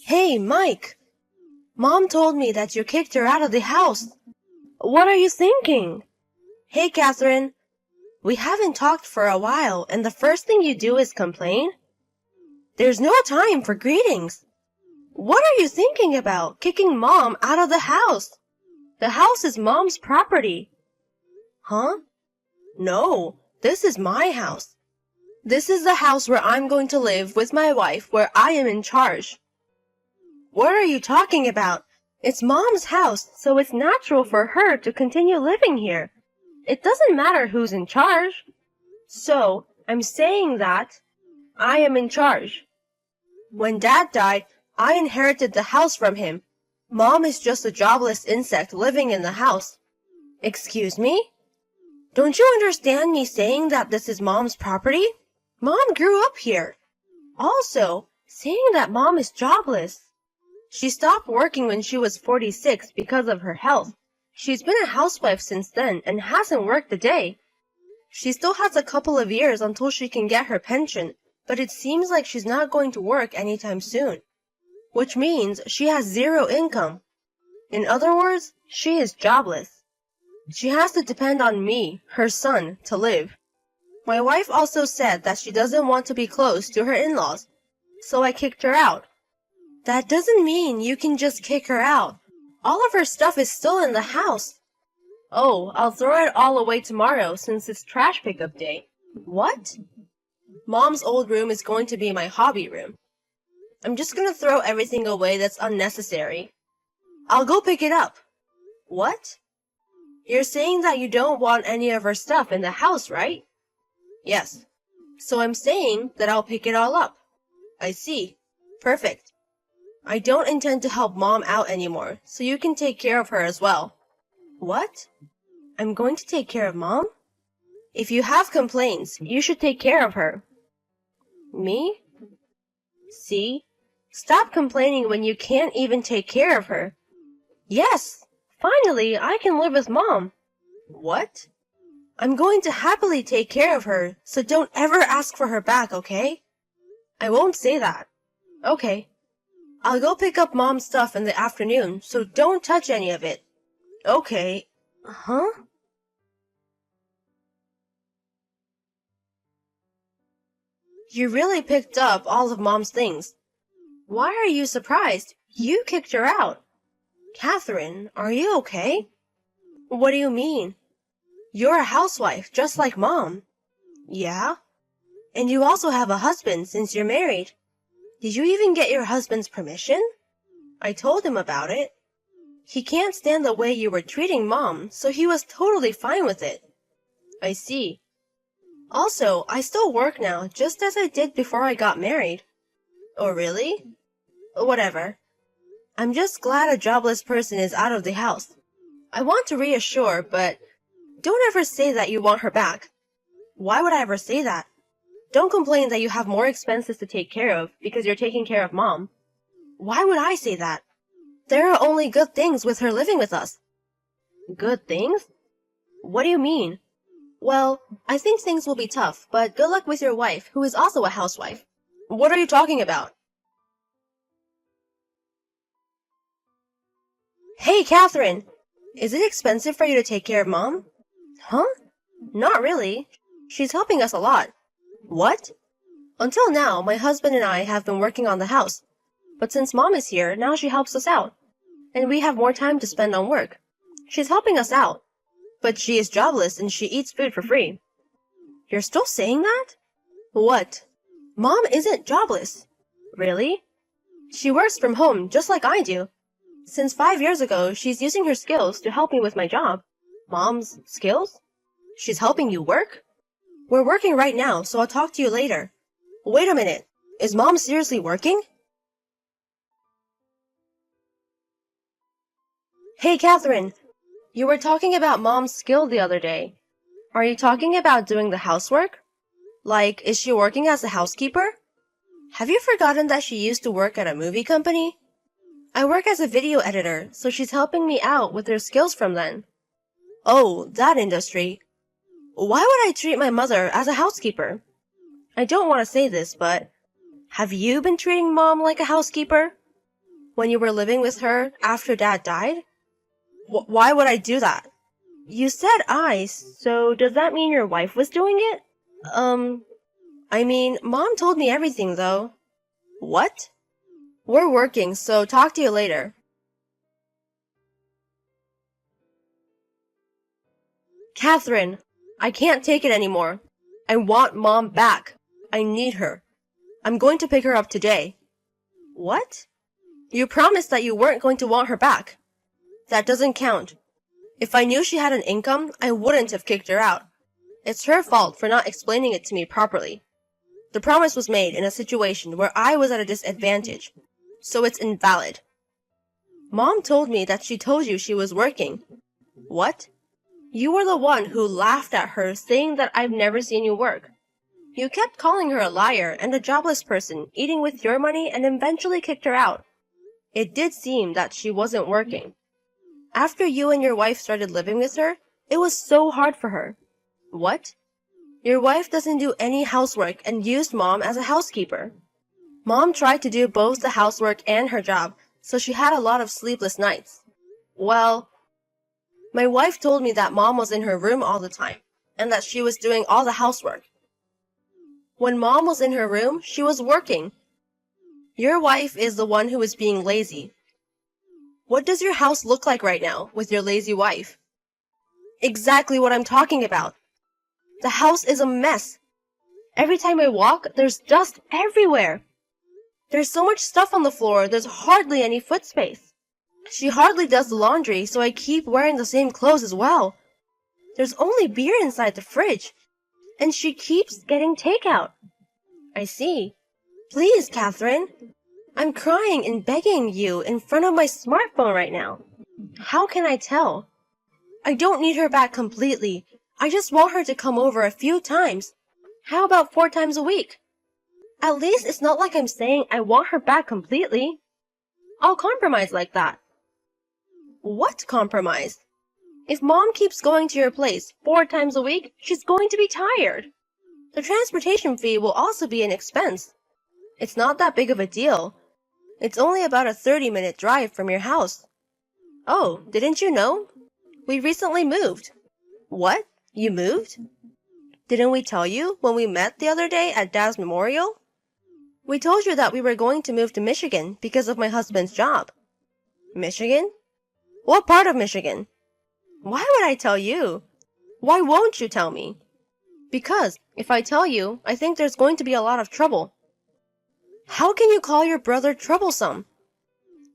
Hey, Mike! Mom told me that you kicked her out of the house. What are you thinking? Hey, Catherine. We haven't talked for a while, and the first thing you do is complain? There's no time for greetings. What are you thinking about, kicking Mom out of the house? The house is Mom's property. Huh? No, this is my house. This is the house where I'm going to live with my wife, where I am in charge. What are you talking about? It's Mom's house, so it's natural for her to continue living here. It doesn't matter who's in charge. So, I'm saying that I am in charge. When Dad died, I inherited the house from him. Mom is just a jobless insect living in the house. Excuse me? Don't you understand me saying that this is Mom's property? Mom grew up here. Also, saying that Mom is jobless. She stopped working when she was 46 because of her health. She's been a housewife since then and hasn't worked a day. She still has a couple of years until she can get her pension, but it seems like she's not going to work anytime soon, which means she has zero income. In other words, she is jobless. She has to depend on me, her son, to live. My wife also said that she doesn't want to be close to her in-laws, so I kicked her out. That doesn't mean you can just kick her out. All of her stuff is still in the house. Oh, I'll throw it all away tomorrow since it's trash pickup day. What? Mom's old room is going to be my hobby room. I'm just gonna throw everything away that's unnecessary. I'll go pick it up. What? You're saying that you don't want any of her stuff in the house, right? Yes. So I'm saying that I'll pick it all up. I see. Perfect. I don't intend to help Mom out anymore, so you can take care of her as well. What? I'm going to take care of Mom? If you have complaints, you should take care of her. Me? See? Stop complaining when you can't even take care of her. Yes! Finally, I can live with Mom. What? I'm going to happily take care of her, so don't ever ask for her back, okay? I won't say that. Okay. I'll go pick up Mom's stuff in the afternoon, so don't touch any of it. Okay. Huh? You really picked up all of Mom's things. Why are you surprised? You kicked her out. Catherine, are you okay? What do you mean? You're a housewife, just like Mom. Yeah? And you also have a husband since you're married. Did you even get your husband's permission? I told him about it. He can't stand the way you were treating Mom, so he was totally fine with it. I see. Also, I still work now, just as I did before I got married. Oh, really? Whatever. I'm just glad a jobless person is out of the house. I want to reassure, but don't ever say that you want her back. Why would I ever say that? Don't complain that you have more expenses to take care of because you're taking care of Mom. Why would I say that? There are only good things with her living with us. Good things? What do you mean? Well, I think things will be tough, but good luck with your wife, who is also a housewife. What are you talking about? Hey, Catherine! Is it expensive for you to take care of Mom? Huh? Not really. She's helping us a lot. What? Until now, my husband and I have been working on the house. But since Mom is here, now she helps us out. And we have more time to spend on work. She's helping us out. But she is jobless and she eats food for free. You're still saying that? What? Mom isn't jobless. Really? She works from home just like I do. Since 5 years ago, she's using her skills to help me with my job. Mom's skills? She's helping you work? We're working right now, so I'll talk to you later. Wait a minute. Is Mom seriously working? Hey, Catherine. You were talking about Mom's skill the other day. Are you talking about doing the housework? Like, is she working as a housekeeper? Have you forgotten that she used to work at a movie company? I work as a video editor, so she's helping me out with her skills from then. Oh, that industry. Why would I treat my mother as a housekeeper? I don't want to say this, but have you been treating Mom like a housekeeper? when you were living with her after Dad died? Why would I do that? You said I, so does that mean your wife was doing it? I mean, Mom told me everything, though. What? We're working, so talk to you later. Catherine, I can't take it anymore. I want Mom back. I need her. I'm going to pick her up today. What? You promised that you weren't going to want her back. That doesn't count. If I knew she had an income, I wouldn't have kicked her out. It's her fault for not explaining it to me properly. The promise was made in a situation where I was at a disadvantage, so it's invalid. Mom told me that she told you she was working. What? You were the one who laughed at her, saying that I've never seen you work. You kept calling her a liar and a jobless person, eating with your money, and eventually kicked her out. It did seem that she wasn't working. After you and your wife started living with her, it was so hard for her. What? Your wife doesn't do any housework and used Mom as a housekeeper. Mom tried to do both the housework and her job, so she had a lot of sleepless nights. Well, my wife told me that Mom was in her room all the time, and that she was doing all the housework. When Mom was in her room, she was working. Your wife is the one who is being lazy. What does your house look like right now with your lazy wife? Exactly what I'm talking about. The house is a mess. Every time I walk, there's dust everywhere. There's so much stuff on the floor, there's hardly any foot space. She hardly does the laundry, so I keep wearing the same clothes as well. There's only beer inside the fridge, and she keeps getting takeout. I see. Please, Catherine. I'm crying and begging you in front of my smartphone right now. How can I tell? I don't need her back completely. I just want her to come over a few times. How about 4 times a week? At least it's not like I'm saying I want her back completely. I'll compromise like that. What compromise? If Mom keeps going to your place 4 times a week, she's going to be tired. The transportation fee will also be an expense. It's not that big of a deal. It's only about a 30-minute drive from your house. Oh, didn't you know? We recently moved. What? You moved? Didn't we tell you when we met the other day at Dad's memorial? We told you that we were going to move to Michigan because of my husband's job. Michigan? What part of Michigan? Why would I tell you? Why won't you tell me? Because if I tell you, I think there's going to be a lot of trouble. How can you call your brother troublesome?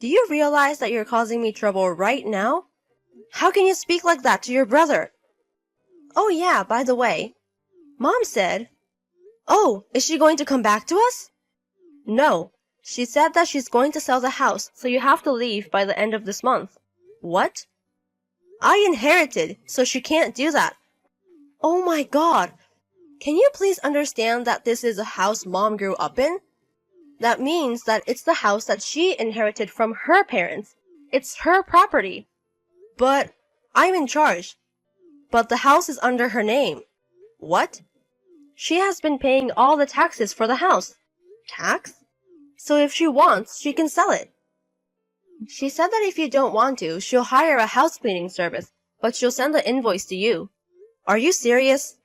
Do you realize that you're causing me trouble right now? How can you speak like that to your brother? Oh yeah, by the way, Mom said... Oh, is she going to come back to us? No, she said that she's going to sell the house, so you have to leave by the end of this month. What? I inherited, so she can't do that. Oh my God! Can you please understand that this is a house Mom grew up in? That means that it's the house that she inherited from her parents. It's her property. But I'm in charge. But the house is under her name. What? She has been paying all the taxes for the house. Tax? So if she wants, she can sell it. She said that if you don't want to, she'll hire a house cleaning service, but she'll send the invoice to you. Are you serious?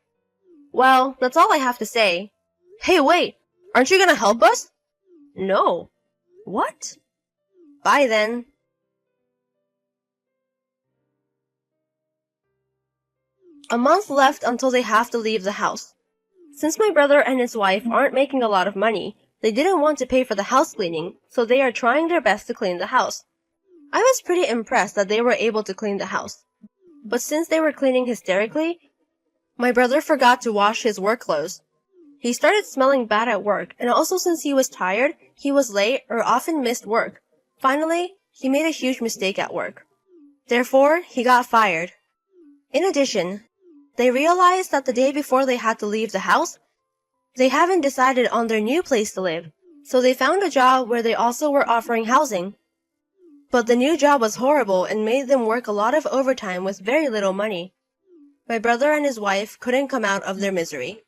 Well, that's all I have to say. Hey, wait! Aren't you gonna help us? No. What? Bye then. A month left until they have to leave the house. Since my brother and his wife aren't making a lot of money, they didn't want to pay for the house cleaning, so they are trying their best to clean the house. I was pretty impressed that they were able to clean the house. But since they were cleaning hysterically, my brother forgot to wash his work clothes. He started smelling bad at work, and also since he was tired, he was late or often missed work. Finally, he made a huge mistake at work. Therefore, he got fired. In addition, they realized that the day before they had to leave the house, they haven't decided on their new place to live, so they found a job where they also were offering housing. But the new job was horrible and made them work a lot of overtime with very little money. My brother and his wife couldn't come out of their misery.